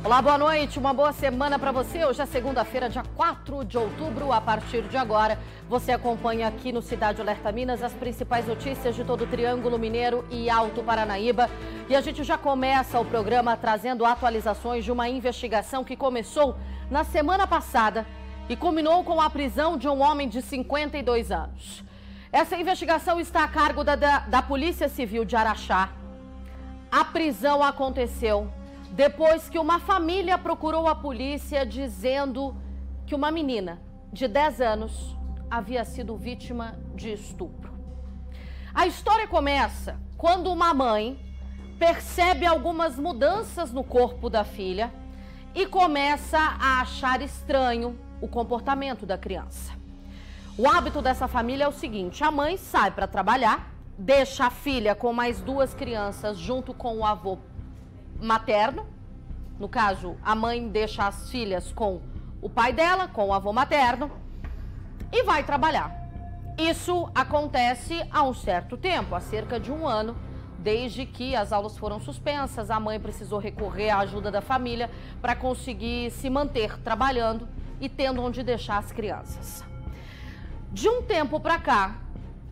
Olá, boa noite, uma boa semana para você. Hoje é segunda-feira, dia 4 de outubro. A partir de agora, você acompanha aqui no Cidade Alerta Minas as principais notícias de todo o Triângulo Mineiro e Alto Paranaíba. E a gente já começa o programa trazendo atualizações de uma investigação que começou na semana passada e culminou com a prisão de um homem de 52 anos. Essa investigação está a cargo da Polícia Civil de Araxá. A prisão aconteceu depois que uma família procurou a polícia dizendo que uma menina de 10 anos havia sido vítima de estupro. A história começa quando uma mãe percebe algumas mudanças no corpo da filha e começa a achar estranho o comportamento da criança. O hábito dessa família é o seguinte: a mãe sai para trabalhar, deixa a filha com mais duas crianças junto com o avô materno. No caso, a mãe deixa as filhas com o pai dela, com o avô materno, e vai trabalhar. Isso acontece há um certo tempo, há cerca de um ano, desde que as aulas foram suspensas. A mãe precisou recorrer à ajuda da família para conseguir se manter trabalhando e tendo onde deixar as crianças. De um tempo para cá,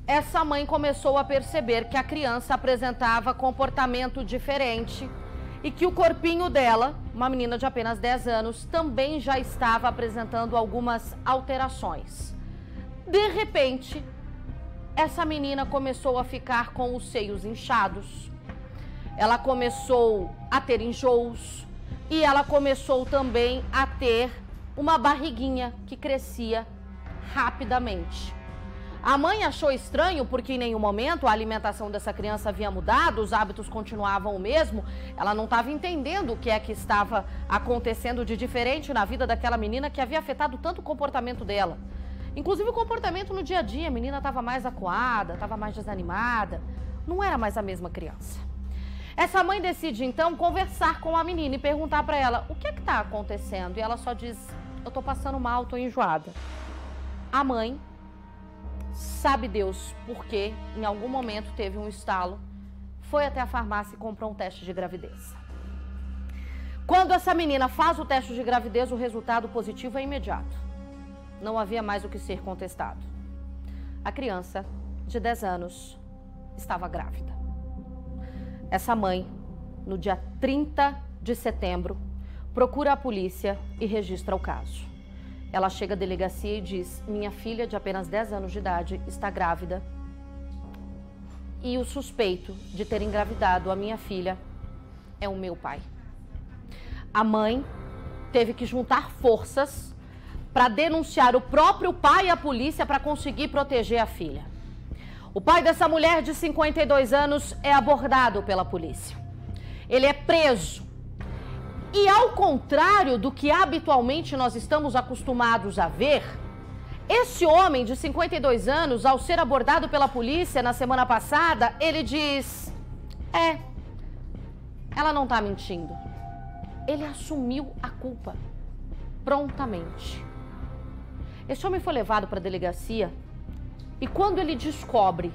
essa mãe começou a perceber que a criança apresentava comportamento diferente e que o corpinho dela, uma menina de apenas 10 anos, também já estava apresentando algumas alterações. De repente, essa menina começou a ficar com os seios inchados, ela começou a ter enjoos e ela começou também a ter uma barriguinha que crescia rapidamente. A mãe achou estranho porque em nenhum momento a alimentação dessa criança havia mudado, os hábitos continuavam o mesmo. Ela não estava entendendo o que é que estava acontecendo de diferente na vida daquela menina que havia afetado tanto o comportamento dela. Inclusive o comportamento no dia a dia, a menina estava mais acuada, estava mais desanimada, não era mais a mesma criança. Essa mãe decide então conversar com a menina e perguntar para ela o que é que está acontecendo. E ela só diz: eu estou passando mal, estou enjoada. A mãe, sabe Deus porque em algum momento teve um estalo, foi até a farmácia e comprou um teste de gravidez. Quando essa menina faz o teste de gravidez, o resultado positivo é imediato. Não havia mais o que ser contestado. A criança de 10 anos estava grávida. Essa mãe, no dia 30 de setembro, procura a polícia e registra o caso. Ela chega à delegacia e diz: minha filha de apenas 10 anos de idade está grávida e o suspeito de ter engravidado a minha filha é o meu pai. A mãe teve que juntar forças para denunciar o próprio pai à polícia para conseguir proteger a filha. O pai dessa mulher de 52 anos é abordado pela polícia. Ele é preso. E ao contrário do que habitualmente nós estamos acostumados a ver, esse homem de 52 anos, ao ser abordado pela polícia na semana passada, ele diz: ela não está mentindo. Ele assumiu a culpa prontamente. Esse homem foi levado para a delegacia e quando ele descobre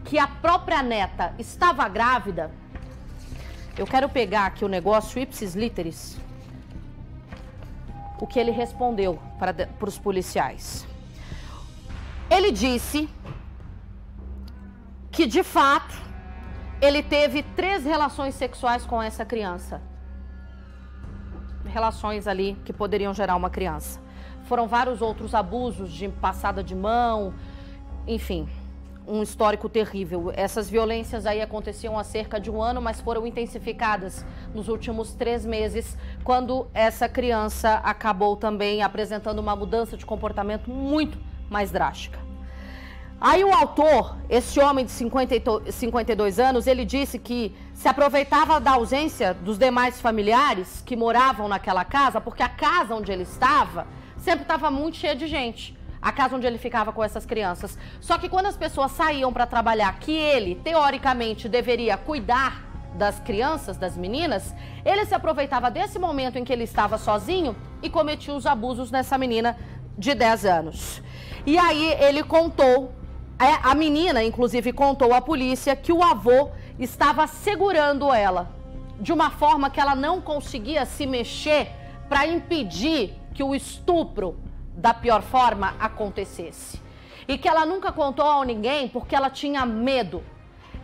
que a própria neta estava grávida, eu quero pegar aqui o negócio ipsis literis, o que ele respondeu para os policiais. Ele disse que, de fato, ele teve 3 relações sexuais com essa criança. Relações ali que poderiam gerar uma criança. Foram vários outros abusos de passada de mão, enfim, um histórico terrível. Essas violências aí aconteciam há cerca de um ano, mas foram intensificadas nos últimos 3 meses, quando essa criança acabou também apresentando uma mudança de comportamento muito mais drástica. Aí o autor, esse homem de 52 anos, ele disse que se aproveitava da ausência dos demais familiares que moravam naquela casa, porque a casa onde ele estava sempre estava muito cheia de gente. A casa onde ele ficava com essas crianças. Só que quando as pessoas saíam para trabalhar, que ele, teoricamente, deveria cuidar das crianças, das meninas, ele se aproveitava desse momento em que ele estava sozinho e cometia os abusos nessa menina de 10 anos. E aí ele contou, a menina, inclusive, contou à polícia que o avô estava segurando ela de uma forma que ela não conseguia se mexer para impedir que o estupro da pior forma acontecesse. E que ela nunca contou a ninguém porque ela tinha medo.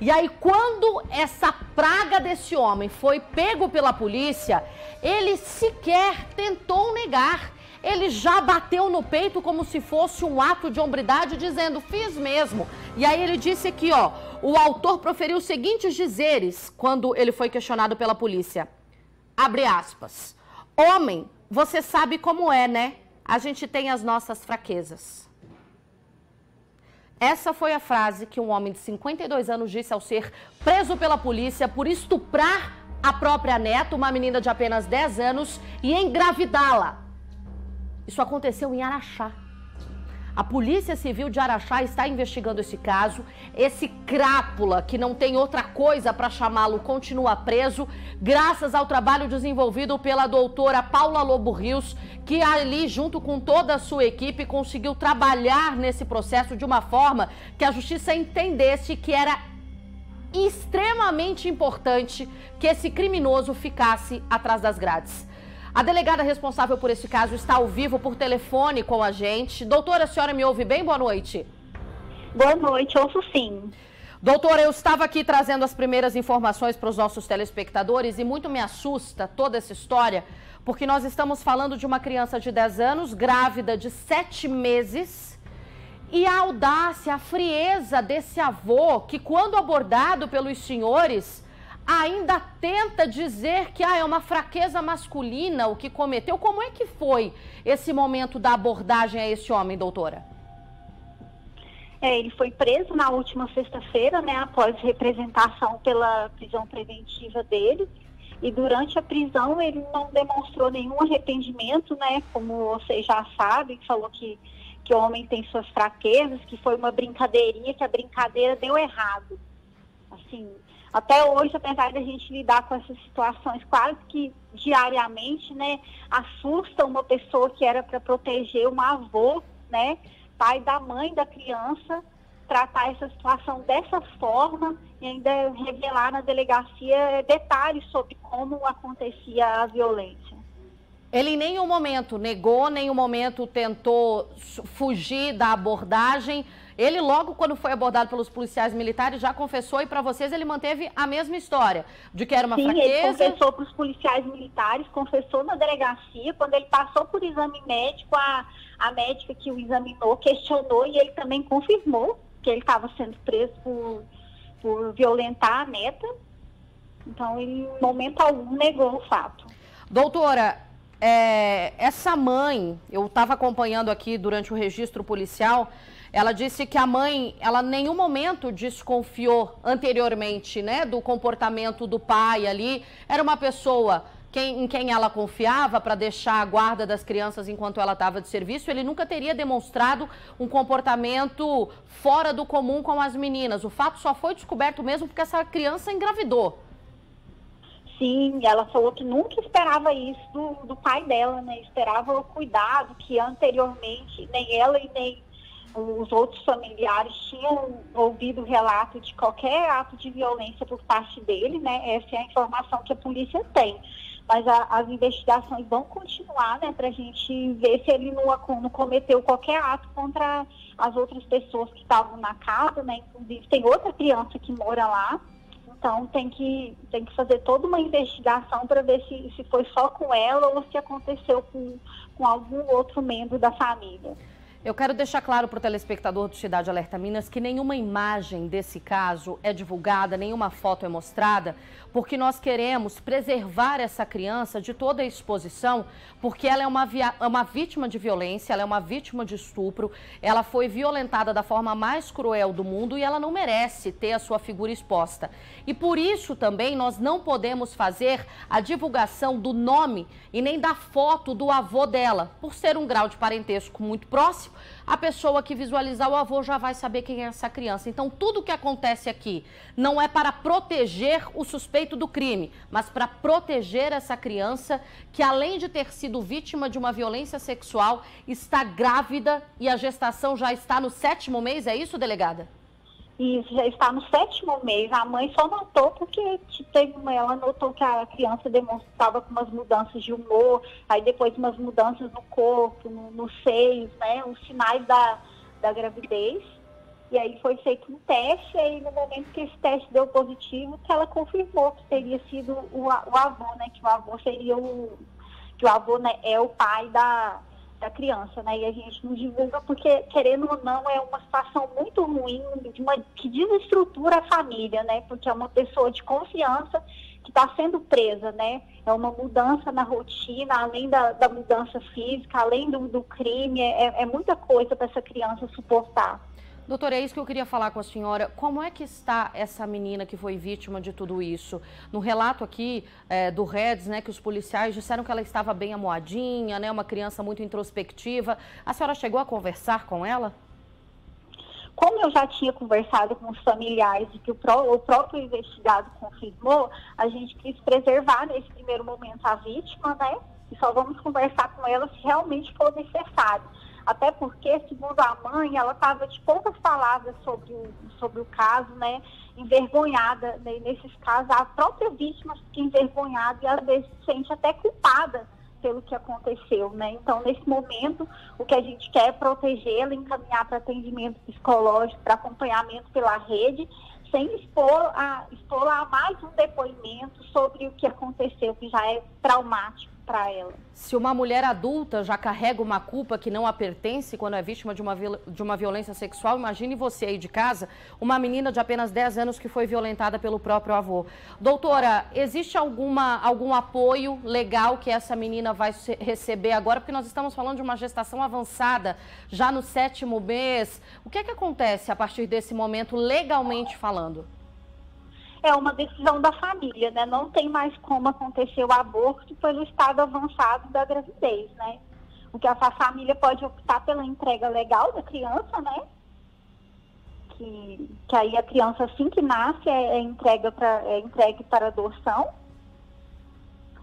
E aí, quando essa praga desse homem foi pego pela polícia, ele sequer tentou negar. Ele já bateu no peito como se fosse um ato de hombridade, dizendo, fiz mesmo. E aí ele disse aqui, ó, o autor proferiu os seguintes dizeres quando ele foi questionado pela polícia. Abre aspas. Homem, você sabe como é, né? A gente tem as nossas fraquezas. Essa foi a frase que um homem de 52 anos disse ao ser preso pela polícia por estuprar a própria neta, uma menina de apenas 10 anos, e engravidá-la. Isso aconteceu em Araxá. A Polícia Civil de Araxá está investigando esse caso. Esse crápula, que não tem outra coisa para chamá-lo, continua preso, graças ao trabalho desenvolvido pela doutora Paula Lobo Rios, que ali, junto com toda a sua equipe, conseguiu trabalhar nesse processo de uma forma que a justiça entendesse que era extremamente importante que esse criminoso ficasse atrás das grades. A delegada responsável por esse caso está ao vivo por telefone com a gente. Doutora, a senhora me ouve bem? Boa noite. Boa noite, ouço sim. Doutora, eu estava aqui trazendo as primeiras informações para os nossos telespectadores e muito me assusta toda essa história, porque nós estamos falando de uma criança de 10 anos, grávida de 7 meses, e a audácia, a frieza desse avô, que quando abordado pelos senhores, ainda tenta dizer que é uma fraqueza masculina o que cometeu. Como é que foi esse momento da abordagem a esse homem, doutora? Ele foi preso na última sexta-feira, né, após representação pela prisão preventiva dele. E durante a prisão ele não demonstrou nenhum arrependimento, né, como você já sabe, falou que o homem tem suas fraquezas, que foi uma brincadeirinha, que a brincadeira deu errado. Assim, até hoje, apesar da gente lidar com essas situações quase que diariamente, né, assusta uma pessoa que era para proteger um avô, né, pai da mãe da criança, tratar essa situação dessa forma e ainda revelar na delegacia detalhes sobre como acontecia a violência. Ele em nenhum momento negou, nenhum momento tentou fugir da abordagem. Ele logo quando foi abordado pelos policiais militares já confessou, e para vocês ele manteve a mesma história, de que era uma fraqueza. Sim, ele confessou para os policiais militares, confessou na delegacia. Quando ele passou por exame médico, a médica que o examinou questionou e ele também confirmou que ele estava sendo preso por violentar a neta. Então ele em momento algum negou o fato. Doutora, essa mãe, eu estava acompanhando aqui durante o registro policial, ela disse que a mãe, ela em nenhum momento desconfiou anteriormente, né, do comportamento do pai ali. Era uma pessoa em quem ela confiava para deixar a guarda das crianças enquanto ela estava de serviço. Ele nunca teria demonstrado um comportamento fora do comum com as meninas. O fato só foi descoberto mesmo porque essa criança engravidou. Sim, ela falou que nunca esperava isso do pai dela, né? Esperava o cuidado que anteriormente nem ela e nem os outros familiares tinham ouvido relato de qualquer ato de violência por parte dele, né? Essa é a informação que a polícia tem. Mas as investigações vão continuar, né? Para a gente ver se ele não cometeu qualquer ato contra as outras pessoas que estavam na casa, né? Inclusive tem outra criança que mora lá. Então tem que fazer toda uma investigação para ver se foi só com ela ou se aconteceu com algum outro membro da família. Eu quero deixar claro para o telespectador do Cidade Alerta Minas que nenhuma imagem desse caso é divulgada, nenhuma foto é mostrada, porque nós queremos preservar essa criança de toda a exposição, porque ela é uma vítima de violência, ela é uma vítima de estupro, ela foi violentada da forma mais cruel do mundo e ela não merece ter a sua figura exposta. E por isso também nós não podemos fazer a divulgação do nome e nem da foto do avô dela, por ser um grau de parentesco muito próximo. A pessoa que visualizar o avô já vai saber quem é essa criança. Então, tudo que acontece aqui não é para proteger o suspeito do crime, mas para proteger essa criança que, além de ter sido vítima de uma violência sexual, está grávida e a gestação já está no 7º mês. É isso, delegada? E já está no 7º mês. A mãe só notou porque ela notou que a criança demonstrava com umas mudanças de humor, aí depois umas mudanças no corpo, nos seios, né? Os sinais da gravidez. E aí foi feito um teste, e aí no momento que esse teste deu positivo, que ela confirmou que teria sido o avô, né? Que o avô seria que o avô, né, é o pai da criança, né? E a gente não divulga porque, querendo ou não, é uma situação muito ruim, que desestrutura a família, né? Porque é uma pessoa de confiança que está sendo presa, né? É uma mudança na rotina, além da mudança física, além do crime, é muita coisa para essa criança suportar. Doutora, é isso que eu queria falar com a senhora. Como é que está essa menina que foi vítima de tudo isso? No relato aqui do Reds, né, que os policiais disseram que ela estava bem amuadinha, né, uma criança muito introspectiva. A senhora chegou a conversar com ela? Como eu já tinha conversado com os familiares e que o próprio investigado confirmou, a gente quis preservar nesse primeiro momento a vítima, né? E só vamos conversar com ela se realmente for necessário. Até porque, segundo a mãe, ela estava de poucas palavras sobre o caso, né? Envergonhada, né? Nesses casos, a própria vítima fica envergonhada e às vezes se sente até culpada pelo que aconteceu, né? Então, nesse momento, o que a gente quer é protegê-la, encaminhar para atendimento psicológico, para acompanhamento pela rede, sem expor-la a mais um depoimento sobre o que aconteceu, que já é traumático para ela. Se uma mulher adulta já carrega uma culpa que não a pertence quando é vítima de uma violência sexual, imagine você aí de casa, uma menina de apenas 10 anos que foi violentada pelo próprio avô. Doutora, existe algum apoio legal que essa menina vai receber agora? Porque nós estamos falando de uma gestação avançada, já no 7º mês. O que é que acontece a partir desse momento, legalmente falando? É uma decisão da família, né? Não tem mais como acontecer o aborto pelo estado avançado da gravidez, né? O que a família pode optar pela entrega legal da criança, né? Que aí a criança, assim que nasce, é entregue para adoção.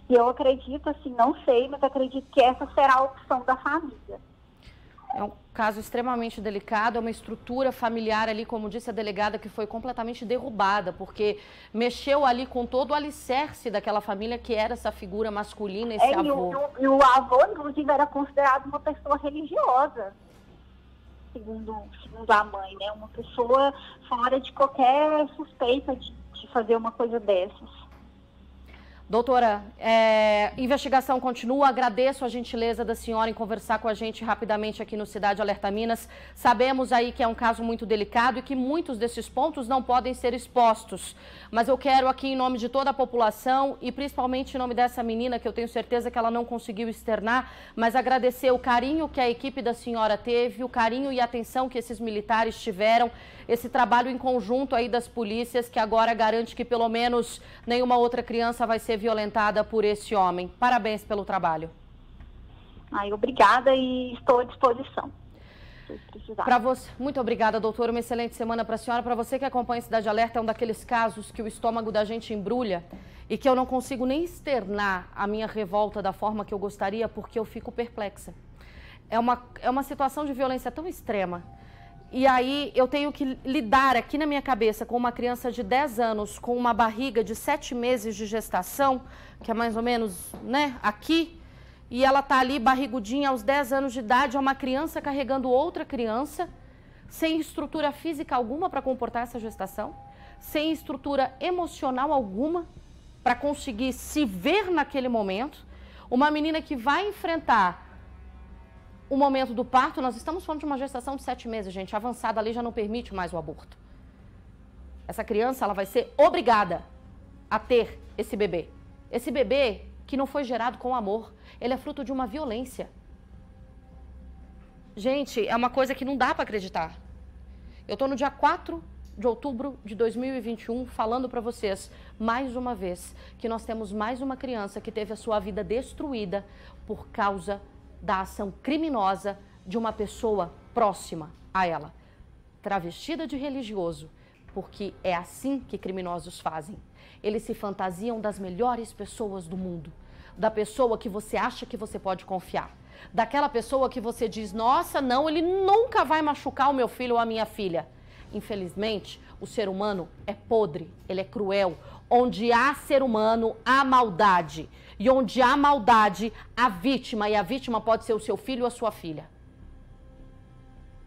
E eu acredito, assim, não sei, mas acredito que essa será a opção da família. É um caso extremamente delicado, é uma estrutura familiar ali, como disse a delegada, que foi completamente derrubada, porque mexeu ali com todo o alicerce daquela família que era essa figura masculina, esse avô. E o avô, inclusive, era considerado uma pessoa religiosa, segundo a mãe, né? Uma pessoa fora de qualquer suspeita de fazer uma coisa dessas. Doutora, investigação continua. Agradeço a gentileza da senhora em conversar com a gente rapidamente aqui no Cidade Alerta Minas. Sabemos aí que é um caso muito delicado e que muitos desses pontos não podem ser expostos. Mas eu quero aqui, em nome de toda a população e principalmente em nome dessa menina, que eu tenho certeza que ela não conseguiu externar, mas agradecer o carinho que a equipe da senhora teve, o carinho e a atenção que esses militares tiveram, esse trabalho em conjunto aí das polícias, que agora garante que pelo menos nenhuma outra criança vai ser violentada por esse homem. Parabéns pelo trabalho. Obrigada e estou à disposição. Para você, muito obrigada, doutora. Uma excelente semana para a senhora. Para você que acompanha Cidade Alerta, é um daqueles casos que o estômago da gente embrulha e que eu não consigo nem externar a minha revolta da forma que eu gostaria, porque eu fico perplexa. É uma situação de violência tão extrema. E aí eu tenho que lidar aqui na minha cabeça com uma criança de 10 anos, com uma barriga de 7 meses de gestação, que é mais ou menos, né, aqui, e ela tá ali barrigudinha aos 10 anos de idade, é uma criança carregando outra criança, sem estrutura física alguma para comportar essa gestação, sem estrutura emocional alguma para conseguir se ver naquele momento, uma menina que vai enfrentar o momento do parto. Nós estamos falando de uma gestação de 7 meses, gente. Avançada, a lei já não permite mais o aborto. Essa criança, ela vai ser obrigada a ter esse bebê. Esse bebê que não foi gerado com amor. Ele é fruto de uma violência. Gente, é uma coisa que não dá para acreditar. Eu estou no dia 4 de outubro de 2021 falando para vocês, mais uma vez, que nós temos mais uma criança que teve a sua vida destruída por causa da ação criminosa de uma pessoa próxima a ela, travestida de religioso, porque é assim que criminosos fazem. Eles se fantasiam das melhores pessoas do mundo, da pessoa que você acha que você pode confiar, daquela pessoa que você diz, nossa, não, ele nunca vai machucar o meu filho ou a minha filha. infelizmente, o ser humano é podre, ele é cruel. Onde há ser humano, há maldade. E onde há maldade, há vítima. E a vítima pode ser o seu filho ou a sua filha.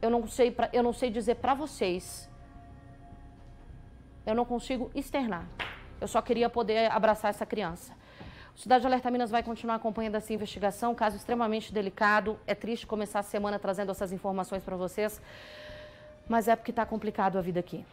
Eu não sei dizer pra vocês. Eu não consigo externar. Eu só queria poder abraçar essa criança. O Cidade Alerta Minas vai continuar acompanhando essa investigação, caso extremamente delicado. É triste começar a semana trazendo essas informações para vocês, mas é porque está complicado a vida aqui.